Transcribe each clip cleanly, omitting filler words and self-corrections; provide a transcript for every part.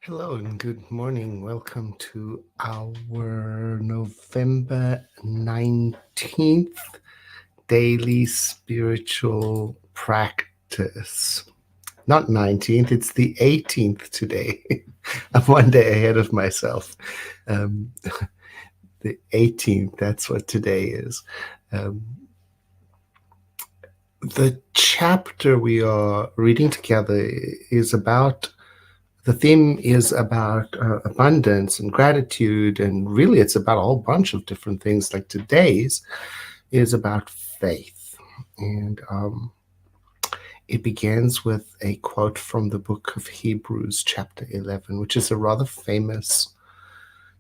Hello and good morning. Welcome to our November 19th daily spiritual practice. Not 19th, it's the 18th today. I'm one day ahead of myself. Um, the 18th, that's what today is. Um, the chapter we are reading together is about the theme is about abundance and gratitude, and really it's about a whole bunch of different things. Like today's is about faith, and it begins with a quote from the book of Hebrews, chapter 11, which is a rather famous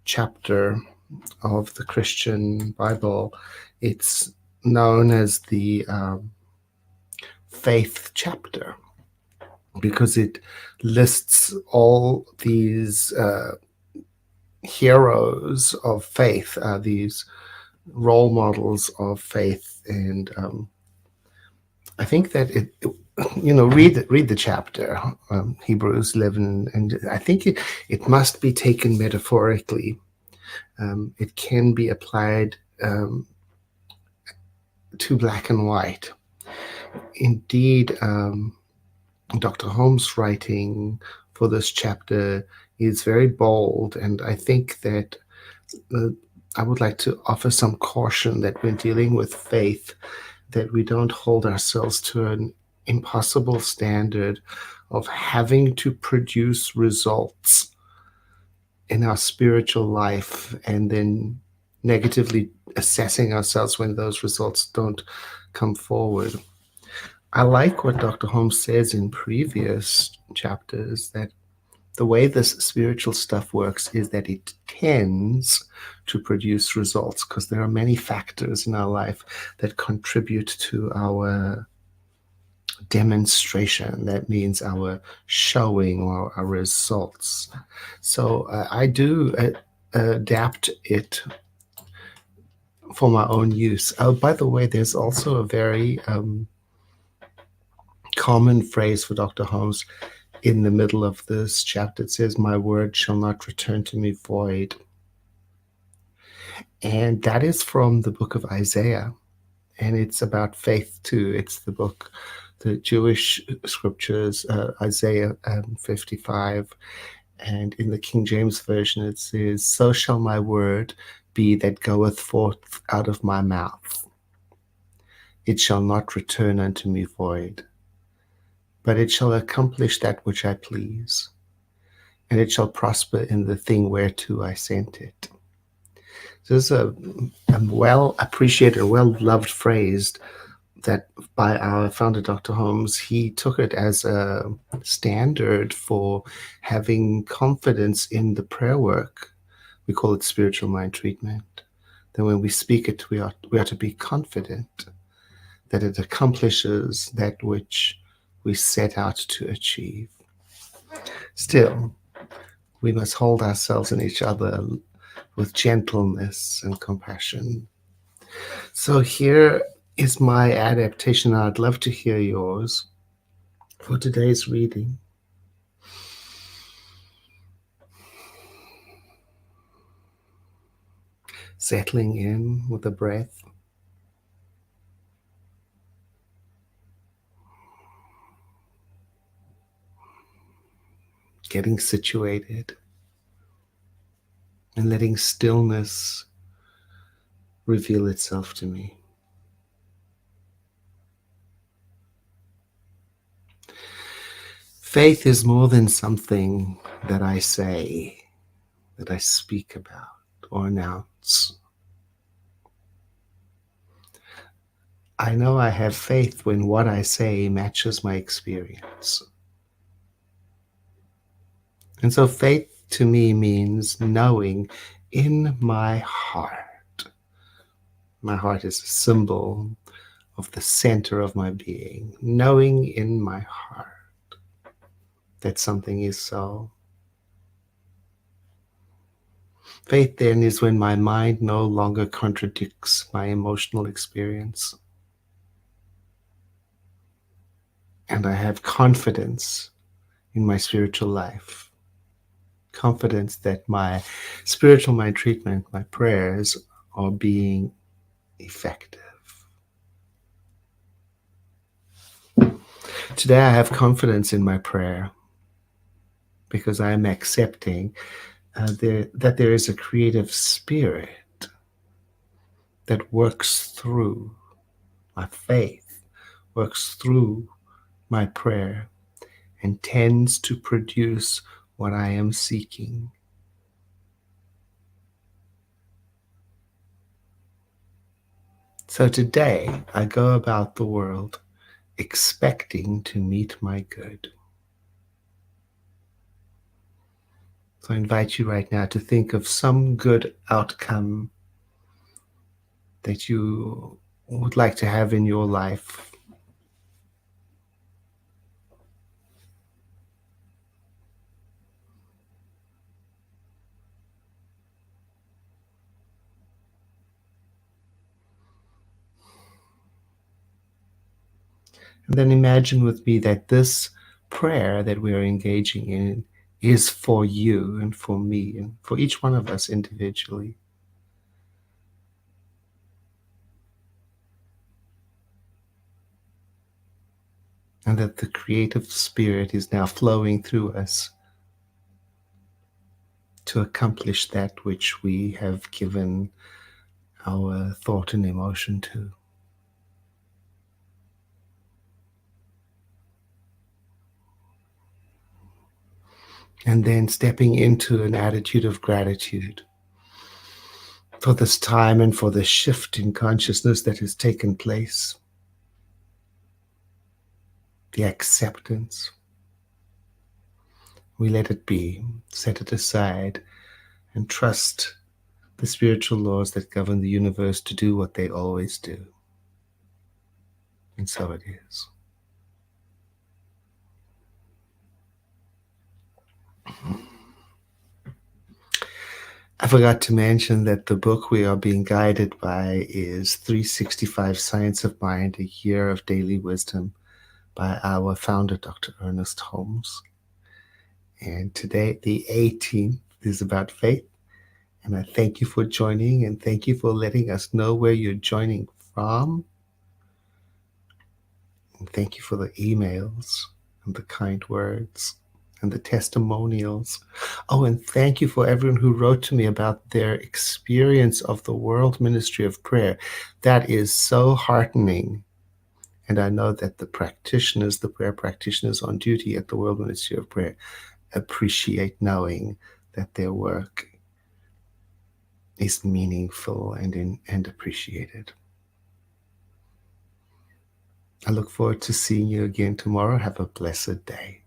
chapter of the Christian Bible. It's known as the faith chapter because it lists all these heroes of faith, these role models of faith, and I think that read the chapter, Hebrews 11, and I think it must be taken metaphorically. It can be applied to black and white. Indeed, Dr. Holmes' writing for this chapter is very bold, and I think that I would like to offer some caution that when dealing with faith, that we don't hold ourselves to an impossible standard of having to produce results in our spiritual life and then negatively assessing ourselves when those results don't come forward. I like what Dr. Holmes says in previous chapters, that the way this spiritual stuff works is that it tends to produce results because there are many factors in our life that contribute to our demonstration. That means our showing or our results. So I do adapt it for my own use. Oh, by the way, there's also a very common phrase for Dr. Holmes in the middle of this chapter. It says, "My word shall not return to me void." And that is from the book of Isaiah. And it's about faith too. It's the book, the Jewish scriptures, Isaiah 55. And in the King James Version, it says, "So shall my word be that goeth forth out of my mouth. It shall not return unto me void, but it shall accomplish that which I please, and it shall prosper in the thing whereto I sent it." This is a well appreciated, well loved phrase that by our founder, Dr. Holmes. He took it as a standard for having confidence in the prayer work. We call it spiritual mind treatment. That when we speak it, we are to be confident that it accomplishes that which we set out to achieve. Still, we must hold ourselves and each other with gentleness and compassion. So here is my adaptation. I'd love to hear yours for today's reading. Settling in with the breath. Getting situated and letting stillness reveal itself to me. Faith is more than something that I say, that I speak about or announce. I know I have faith when what I say matches my experience. And so faith to me means knowing in my heart. My heart is a symbol of the center of my being, knowing in my heart that something is so. Faith then is when my mind no longer contradicts my emotional experience, and I have confidence in my spiritual life. confidence that my spiritual mind treatment, my prayers, are being effective. Today I have confidence in my prayer because I am accepting that there is a creative spirit that works through my faith, works through my prayer, and tends to produce what I am seeking. So today I go about the world expecting to meet my good. So I invite you right now to think of some good outcome that you would like to have in your life. And then imagine with me that this prayer that we are engaging in is for you and for me and for each one of us individually. And that the creative spirit is now flowing through us to accomplish that which we have given our thought and emotion to. And then stepping into an attitude of gratitude for this time and for the shift in consciousness that has taken place, the acceptance. We let it be, set it aside, and trust the spiritual laws that govern the universe to do what they always do. And so it is. I forgot to mention that the book we are being guided by is 365 Science of Mind, A Year of Daily Wisdom by our founder, Dr. Ernest Holmes. And today, the 18th, is about faith. And I thank you for joining and thank you for letting us know where you're joining from. And thank you for the emails and the kind words and the testimonials. Oh, and thank you for everyone who wrote to me about their experience of the World Ministry of Prayer. That is so heartening. And I know that the practitioners, the prayer practitioners on duty at the World Ministry of Prayer, appreciate knowing that their work is meaningful and appreciated. I look forward to seeing you again tomorrow. Have a blessed day.